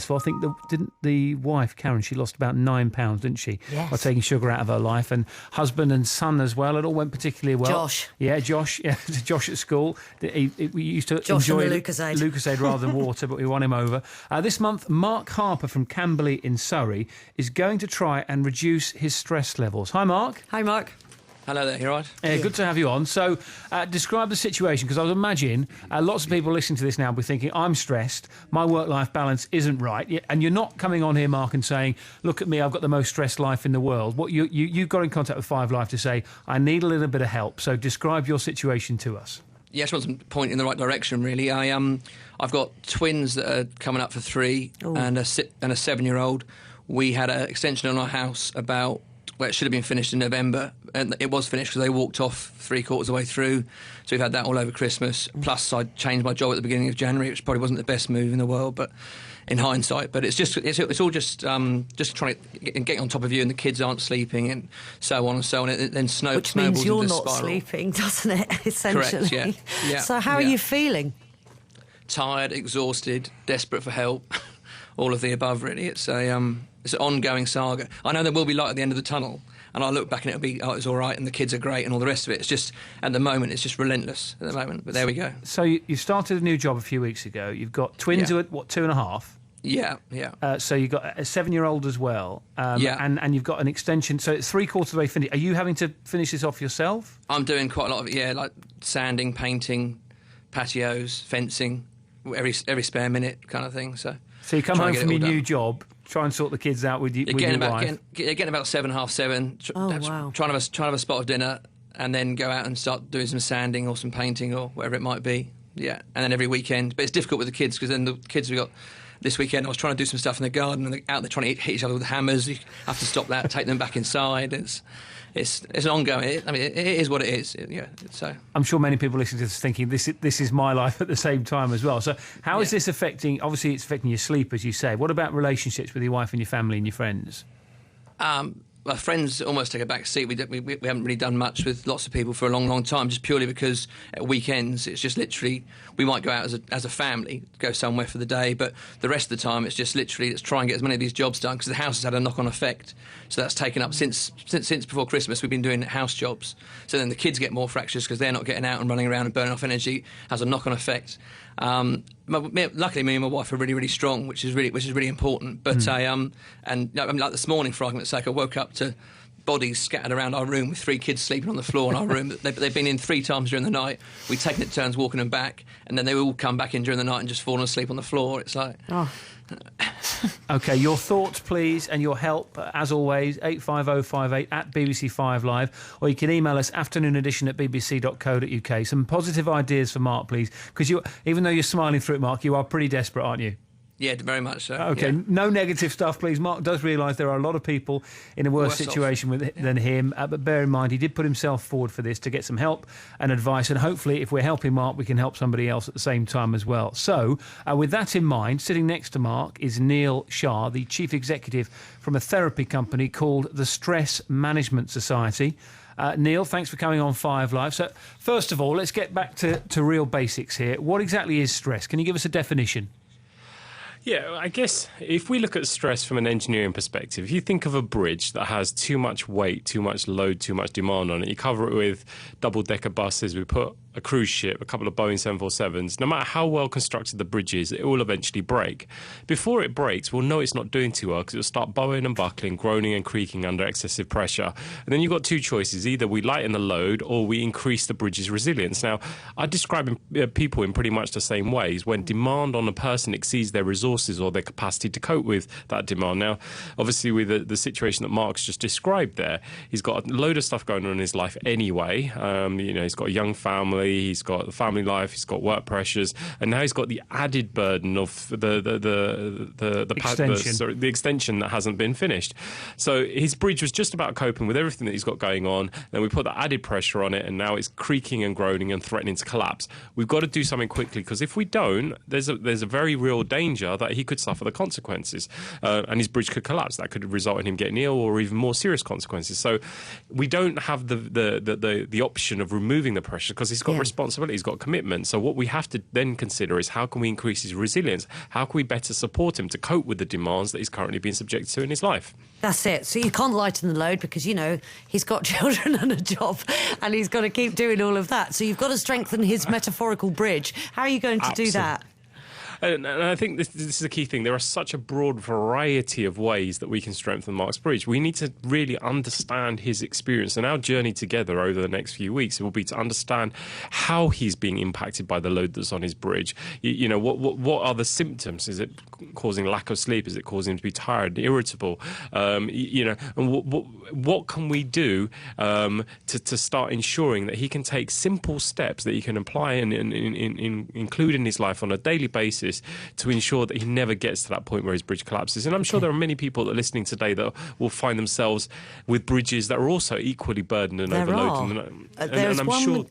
stressful. I think didn't the wife, Karen, she lost about £9, didn't she? Yes. By taking sugar out of her life. And husband and son as well. It all went particularly well. Josh. Yeah, Josh. Yeah, Josh at school. We used to Josh enjoy and the Lucozade rather than water, but we won him over. This month, Mark Harper from Camberley in Surrey is going to try and reduce his stress levels. Hi, Mark. Hi, Mark. Hello there, you all right? Yeah, good to have you on. So, describe the situation, because I would imagine lots of people listening to this now will be thinking, I'm stressed, my work-life balance isn't right, and you're not coming on here, Mark, and saying, look at me, I've got the most stressed life in the world. What you got in contact with Five Live to say, I need a little bit of help, so describe your situation to us. Yeah, I just want some point in the right direction, really. I've got twins that are coming up for 3 and a 7-year-old. We had an extension on our house it should have been finished in November, and it was finished because they walked off 3/4 of the way through. So we've had that all over Christmas. Plus, I changed my job at the beginning of January, which probably wasn't the best move in the world, but in hindsight. But it's all just trying to get on top of you, and the kids aren't sleeping, and so on and so on. It then Which means you're not spiral. sleeping, doesn't it? Essentially. Correct. Yeah. So how are you feeling? Tired, exhausted, desperate for help. All of the above, really. It's an ongoing saga. I know there will be light at the end of the tunnel, and I'll look back and it'll be, it's all right, and the kids are great, and all the rest of it. It's just, at the moment, it's just relentless at the moment. But there we go. So you started a new job a few weeks ago. You've got twins who are, 2.5? Yeah. So you've got a 7-year-old as well. Yeah. And you've got an extension. So it's 3/4 of the way finished. Are you having to finish this off yourself? I'm doing quite a lot of it, like sanding, painting, patios, fencing, every spare minute kind of thing. So you come home from your new job, try and sort the kids out with your wife. Getting about 7, half 7. Wow. Trying to have a spot of dinner, and then go out and start doing some sanding or some painting or whatever it might be. Yeah, and then every weekend. But it's difficult with the kids, because then the kids we got this weekend, I was trying to do some stuff in the garden, and they're out there trying to hit each other with hammers. You have to stop that, take them back inside. It's an ongoing. It is what it is. So I'm sure many people listening to this thinking this is my life at the same time as well. So how is this affecting? Obviously, it's affecting your sleep, as you say. What about relationships with your wife and your family and your friends? My friends almost take a back seat. We haven't really done much with lots of people for a long, long time, just purely because at weekends it's just literally, we might go out as a family, go somewhere for the day, but the rest of the time it's just literally, let's try and get as many of these jobs done, because the house has had a knock-on effect. So that's taken up since before Christmas. We've been doing house jobs. So then the kids get more fractures because they're not getting out and running around and burning off energy. Has a knock-on effect. Luckily, me and my wife are really, really strong, which is really important. But like this morning, for argument's sake, I woke up to bodies scattered around our room with 3 kids sleeping on the floor in our room. They've been in 3 times during the night. We've taken it turns walking them back, and then they all come back in during the night and just fallen asleep on the floor. It's like... Oh. OK, your thoughts, please, and your help, as always, 85058 at BBC 5 Live, or you can email us afternoonedition@bbc.co.uk. Some positive ideas for Mark, please, because even though you're smiling through it, Mark, you are pretty desperate, aren't you? Yeah, very much so. OK, no negative stuff, please. Mark does realise there are a lot of people in a worse situation than him, but bear in mind he did put himself forward for this to get some help and advice, and hopefully if we're helping Mark, we can help somebody else at the same time as well. So, with that in mind, sitting next to Mark is Neil Shah, the chief executive from a therapy company called the Stress Management Society. Neil, thanks for coming on 5 Live. So, first of all, let's get back to real basics here. What exactly is stress? Can you give us a definition? Yeah, I guess if we look at stress from an engineering perspective, if you think of a bridge that has too much weight, too much load, too much demand on it, you cover it with double-decker buses, we put a cruise ship, a couple of Boeing 747s, no matter how well constructed the bridge is, it will eventually break. Before it breaks, we'll know it's not doing too well because it'll start bowing and buckling, groaning and creaking under excessive pressure. And then you've got 2 choices. Either we lighten the load or we increase the bridge's resilience. Now, I describe people in pretty much the same ways. When demand on a person exceeds their resources or their capacity to cope with that demand. Now, obviously, with the situation that Mark's just described there, he's got a load of stuff going on in his life anyway. He's got a young family, he's got a family life, he's got work pressures, and now he's got the added burden of the extension that hasn't been finished. So his bridge was just about coping with everything that he's got going on. Then we put the added pressure on it, and now it's creaking and groaning and threatening to collapse. We've got to do something quickly, because if we don't, there's a very real danger that he could suffer the consequences, and his bridge could collapse. That could result in him getting ill or even more serious consequences. So we don't have the option of removing the pressure, because he's got got responsibility, he's got commitment. So what we have to then consider is how can we increase his resilience? How can we better support him to cope with the demands that he's currently being subjected to in his life? That's it. So you can't lighten the load because, you know, he's got children and a job and he's got to keep doing all of that. So you've got to strengthen his metaphorical bridge. How are you going to do that? And I think this is the key thing. There are such a broad variety of ways that we can strengthen Mark's bridge. We need to really understand his experience, and our journey together over the next few weeks will be to understand how he's being impacted by the load that's on his bridge. You know, what are the symptoms? Is it causing lack of sleep? Is it causing him to be tired, irritable? You know, and what can we do to start ensuring that he can take simple steps that he can apply and include in his life on a daily basis to ensure that he never gets to that point where his bridge collapses. And I'm sure there are many people that are listening today that will find themselves with bridges that are also equally burdened and overloaded.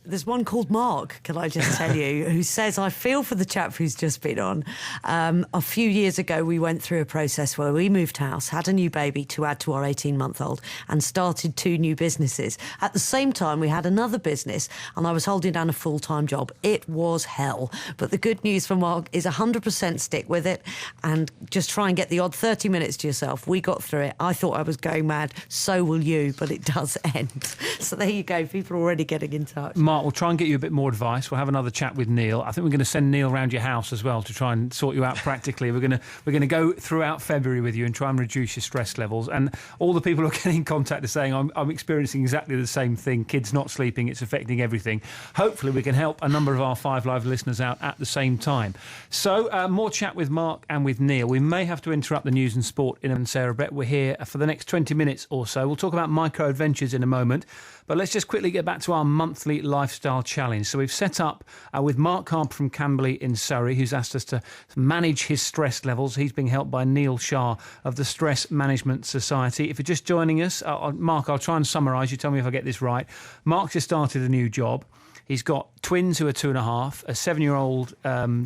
There's one called Mark, can I just tell you, who says, I feel for the chap who's just been on. A few years ago, we went through a process where we moved house, had a new baby to add to our 18-month-old, and started 2 new businesses. At the same time, we had another business, and I was holding down a full-time job. It was hell. But the good news for Mark is 100% stick with it and just try and get the odd 30 minutes to yourself. We got through it. I thought I was going mad. So will you, but it does end. So there you go. People are already getting in touch. Mark, we'll try and get you a bit more advice. We'll have another chat with Neil. I think we're going to send Neil around your house as well to try and sort you out practically. We're going to go throughout February with you and try and reduce your stress levels. And all the people who are getting in contact are saying, I'm experiencing exactly the same thing. Kids not sleeping, it's affecting everything. Hopefully we can help a number of our 5 Live listeners out at the same time. So more chat with Mark and with Neil. We may have to interrupt the news and sport in and Sarah Brett. We're here for the next 20 minutes or so. We'll talk about micro adventures in a moment. But let's just quickly get back to our monthly lifestyle challenge. So we've set up with Mark Harper from Camberley in Surrey, who's asked us to manage his stress levels. He's being helped by Neil Shah of the Stress Management Society. If you're just joining us, Mark, I'll try and summarise. You tell me if I get this right. Mark's just started a new job. He's got twins who are 2.5, a 7-year-old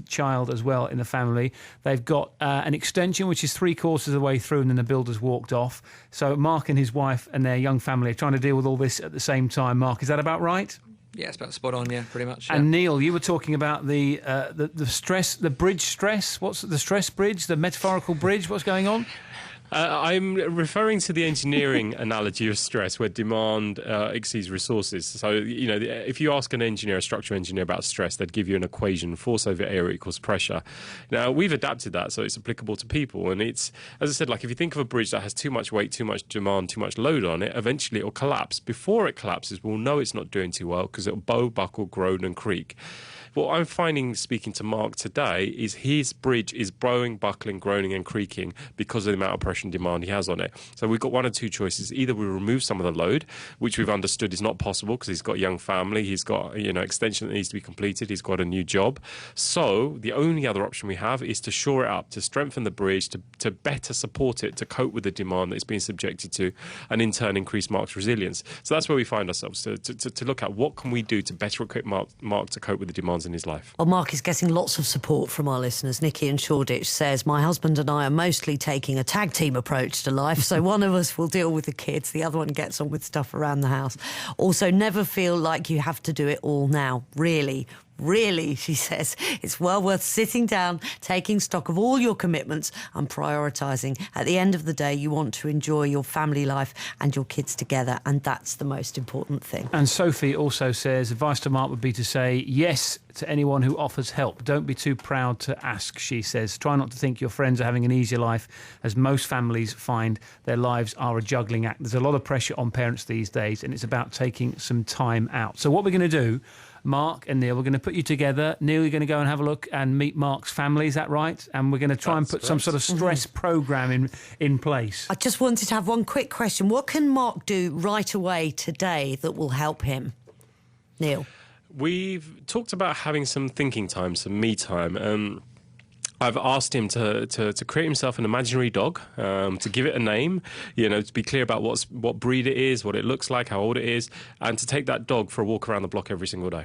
child as well in the family. They've got an extension which is 3/4 of the way through and then the builder's walked off. So Mark and his wife and their young family are trying to deal with all this at the same time. Mark, is that about right? Yeah, it's about spot on, yeah, pretty much. Yeah. And Neil, you were talking about the stress, the bridge stress. What's the stress bridge, the metaphorical bridge? What's going on? I'm referring to the engineering analogy of stress, where demand exceeds resources. So, you know, if you ask an engineer, a structural engineer, about stress, they'd give you an equation: force over area equals pressure. Now, we've adapted that so it's applicable to people. And it's, as I said, like if you think of a bridge that has too much weight, too much demand, too much load on it, eventually it will collapse. Before it collapses, we'll know it's not doing too well because it'll bow, buckle, groan and creak. What I'm finding, speaking to Mark today, is his bridge is bowing, buckling, groaning and creaking because of the amount of pressure and demand he has on it. So we've got one of 2 choices. Either we remove some of the load, which we've understood is not possible because he's got a young family, he's got, you know, extension that needs to be completed, he's got a new job. So the only other option we have is to shore it up, to strengthen the bridge, to better support it, to cope with the demand that it's being subjected to, and in turn increase Mark's resilience. So that's where we find ourselves, to look at what can we do to better equip Mark to cope with the demands in his life. Well, Mark is getting lots of support from our listeners. Nikki in Shoreditch says, my husband and I are mostly taking a tag team approach to life, so one of us will deal with the kids, the other one gets on with stuff around the house. Also, never feel like you have to do it all now. Really, she says, it's well worth sitting down, taking stock of all your commitments and prioritising. At the end of the day, you want to enjoy your family life and your kids together, and that's the most important thing. And Sophie also says, advice to Mark would be to say yes to anyone who offers help. Don't be too proud to ask, she says. Try not to think your friends are having an easier life, as most families find their lives are a juggling act. There's a lot of pressure on parents these days, and it's about taking some time out. So what we're going to do, Mark and Neil, we're going to put you together. Neil, you're going to go and have a look and meet Mark's family, is that right? And we're going to try and put some sort of stress programme in place. I just wanted to have one quick question. What can Mark do right away today that will help him? Neil? We've talked about having some thinking time, some me time. I've asked him to create himself an imaginary dog, to give it a name, you know, to be clear about what breed it is, what it looks like, how old it is, and to take that dog for a walk around the block every single day.